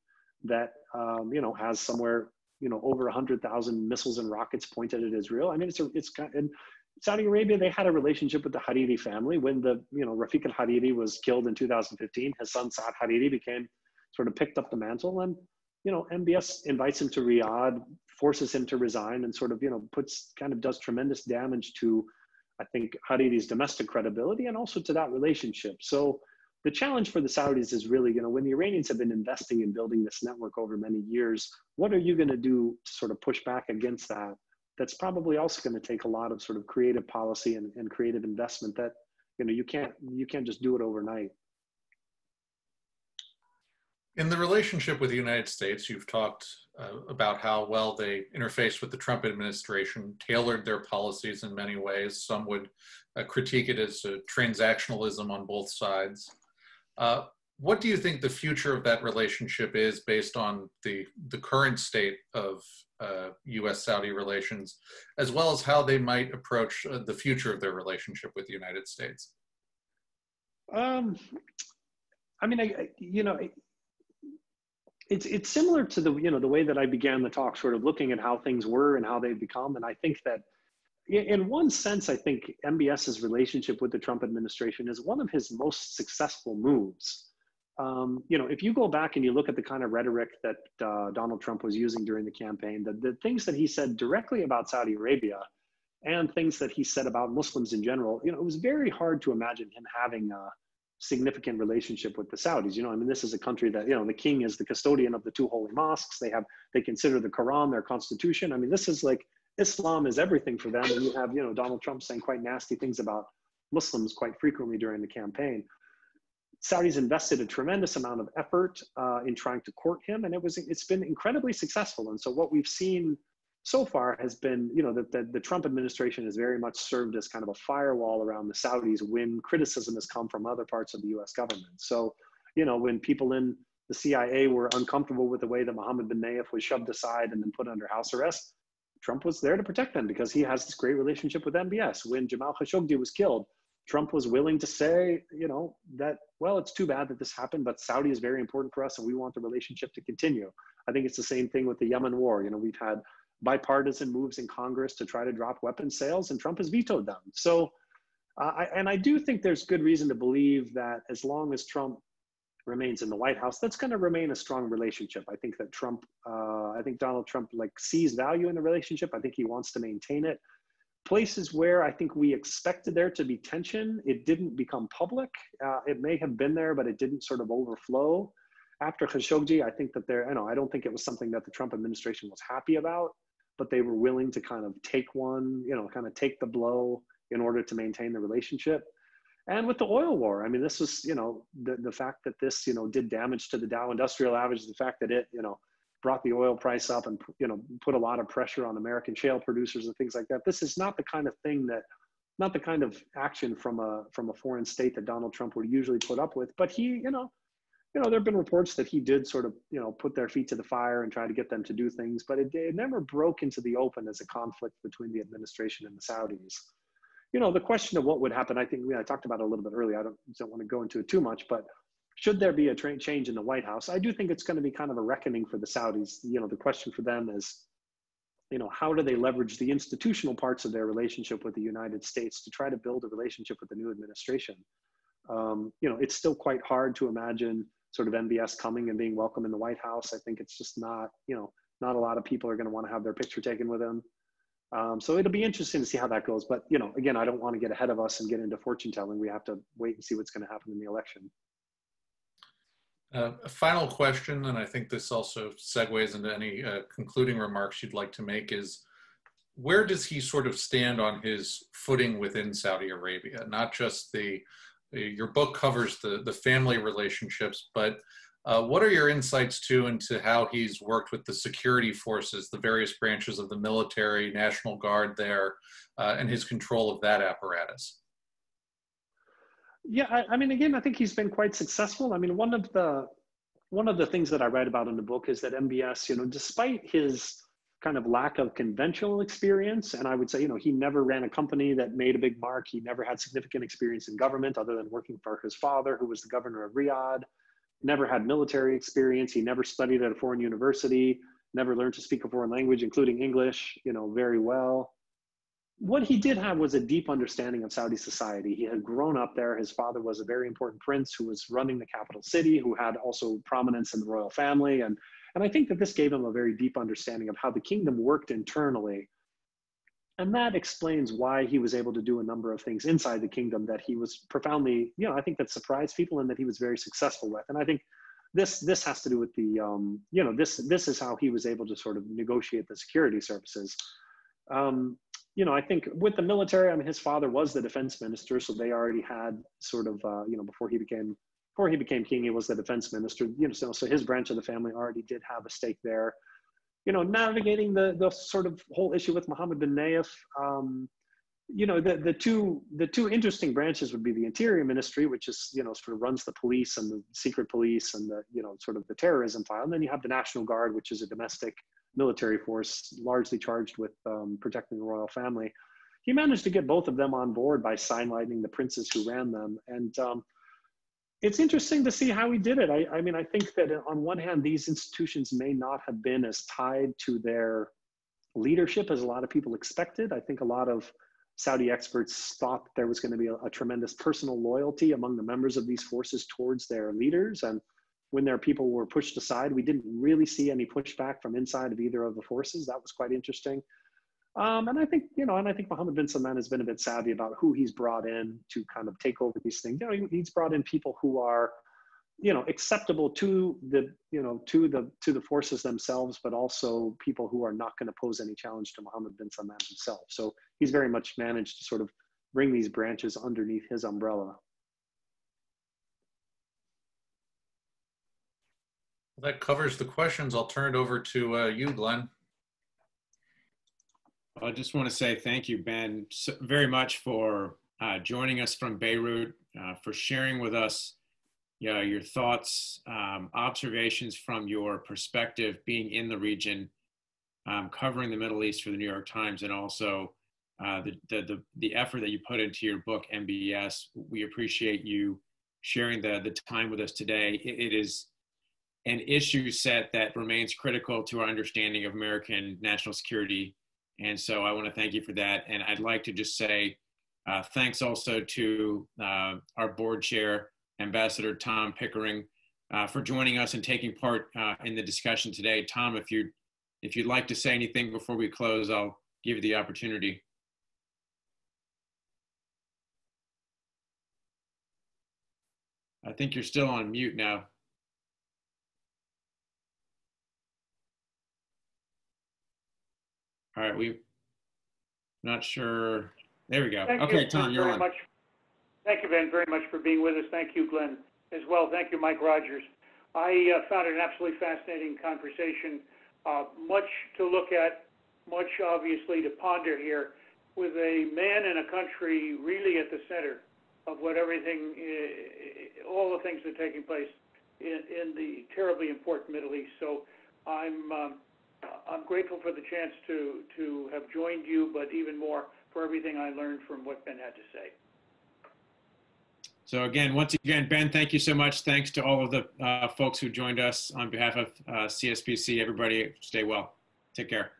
that, has somewhere, over 100,000 missiles and rockets pointed at Israel. I mean, in Saudi Arabia, they had a relationship with the Hariri family. When Rafiq al-Hariri was killed in 2015, his son Saad Hariri picked up the mantle, and MBS invites him to Riyadh, forces him to resign, and does tremendous damage to, I think, Hariri's domestic credibility and also to that relationship. So the challenge for the Saudis is really, when the Iranians have been investing in building this network over many years, what are you going to do to sort of push back against that? That's probably also going to take a lot of sort of creative policy and creative investment that, you can't just do it overnight. In the relationship with the United States, you've talked about how well they interfaced with the Trump administration, tailored their policies in many ways. Some would critique it as transactionalism on both sides. What do you think the future of that relationship is based on the current state of U.S. Saudi relations, as well as how they might approach the future of their relationship with the United States? It's similar to the way that I began the talk, sort of looking at how things were and how they've become. And I think that in one sense, I think MBS's relationship with the Trump administration is one of his most successful moves. If you go back and you look at the kind of rhetoric that Donald Trump was using during the campaign, the things that he said directly about Saudi Arabia and things that he said about Muslims in general, it was very hard to imagine him having a significant relationship with the Saudis. This is a country that, the king is the custodian of the two holy mosques. They consider the Quran their constitution. This is like, Islam is everything for them. And you have, Donald Trump saying quite nasty things about Muslims quite frequently during the campaign. Saudis invested a tremendous amount of effort in trying to court him, and it's been incredibly successful. And so what we've seen so far has been, that the Trump administration has very much served as kind of a firewall around the Saudis when criticism has come from other parts of the U.S. government. So, when people in the CIA were uncomfortable with the way that Mohammed bin Nayef was shoved aside and then put under house arrest, Trump was there to protect them because he has this great relationship with MBS. When Jamal Khashoggi was killed, Trump was willing to say, that, well, it's too bad that this happened, but Saudi is very important for us and we want the relationship to continue. I think it's the same thing with the Yemen war. We've had bipartisan moves in Congress to try to drop weapons sales, and Trump has vetoed them. So, I do think there's good reason to believe that as long as Trump remains in the White House, that's going to remain a strong relationship. I think that Donald Trump sees value in the relationship. I think he wants to maintain it. Places where I think we expected there to be tension, it didn't become public. It may have been there, but it didn't sort of overflow. After Khashoggi, I think that I don't think it was something that the Trump administration was happy about, but they were willing to kind of take take the blow in order to maintain the relationship. And with the oil war, this was, the fact that this, did damage to the Dow Industrial Average, the fact that it, brought the oil price up and, put a lot of pressure on American shale producers and things like that. This is not the kind of thing that not the kind of action from a foreign state that Donald Trump would usually put up with. But he, there have been reports that he did sort of, put their feet to the fire and try to get them to do things, but it never broke into the open as a conflict between the administration and the Saudis. The question of what would happen, I think I talked about it a little bit earlier. I don't want to go into it too much, but should there be a change in the White House? I do think it's going to be kind of a reckoning for the Saudis. The question for them is, how do they leverage the institutional parts of their relationship with the United States to try to build a relationship with the new administration? It's still quite hard to imagine sort of MBS coming and being welcome in the White House. I think it's just not a lot of people are going to want to have their picture taken with him. So it'll be interesting to see how that goes. But, again, I don't want to get ahead of us and get into fortune telling. We have to wait and see what's going to happen in the election. A final question, and I think this also segues into any concluding remarks you'd like to make, is where does he sort of stand on his footing within Saudi Arabia? Not just your book covers the family relationships, but what are your insights into how he's worked with the security forces, the various branches of the military, National Guard there, and his control of that apparatus? Yeah, I mean, again, I think he's been quite successful. I mean, one of the things that I write about in the book is that MBS, despite his kind of lack of conventional experience, and I would say, he never ran a company that made a big mark. He never had significant experience in government other than working for his father, who was the governor of Riyadh. Never had military experience. He never studied at a foreign university. Never learned to speak a foreign language, including English, very well. What he did have was a deep understanding of Saudi society. He had grown up there. His father was a very important prince who was running the capital city, who had also prominence in the royal family. And I think that this gave him a very deep understanding of how the kingdom worked internally. And that explains why he was able to do a number of things inside the kingdom that he was profoundly, I think that surprised people and that he was very successful with. And I think this has to do with the, this is how he was able to sort of negotiate the security services. I think with the military, I mean, his father was the defense minister, so they already had sort of, before he became king, he was the defense minister. So his branch of the family already did have a stake there. Navigating the sort of whole issue with Mohammed bin Nayef. The two interesting branches would be the Interior Ministry, which is sort of runs the police and the secret police and the sort of the terrorism file. And then you have the National Guard, which is a domestic military force largely charged with protecting the royal family. He managed to get both of them on board by sidelining the princes who ran them. And it's interesting to see how he did it. I mean, I think that on one hand, these institutions may not have been as tied to their leadership as a lot of people expected. I think a lot of Saudi experts thought there was going to be a tremendous personal loyalty among the members of these forces towards their leaders. And when their people were pushed aside, we didn't really see any pushback from inside of either of the forces. That was quite interesting. And I think, Mohammed bin Salman has been a bit savvy about who he's brought in to kind of take over these things. He's brought in people who are, acceptable to the forces themselves, but also people who are not going to pose any challenge to Mohammed bin Salman himself. So he's very much managed to sort of bring these branches underneath his umbrella. That covers the questions. I'll turn it over to you, Glenn. I just want to say thank you, Ben, very much for joining us from Beirut, for sharing with us your thoughts, observations from your perspective, being in the region, covering the Middle East for the New York Times, and also the effort that you put into your book, MBS. We appreciate you sharing the time with us today. It is an issue set that remains critical to our understanding of American national security. And so I want to thank you for that. And I'd like to just say thanks also to our board chair, Ambassador Tom Pickering, for joining us and taking part in the discussion today. Tom, if you'd like to say anything before we close, I'll give you the opportunity. I think you're still on mute now. All right, we're not sure. There we go. Okay, Tom, you're on. Thank you, Ben, very much for being with us. Thank you, Glenn, as well. Thank you, Mike Rogers. I found it an absolutely fascinating conversation. Much to look at, much obviously to ponder here. with a man and a country really at the center of what everything, all the things that are taking place in the terribly important Middle East. So I'm grateful for the chance to have joined you, but even more for everything I learned from what Ben had to say. So again, once again, Ben, thank you so much. Thanks to all of the folks who joined us on behalf of CSPC. Everybody stay well. Take care.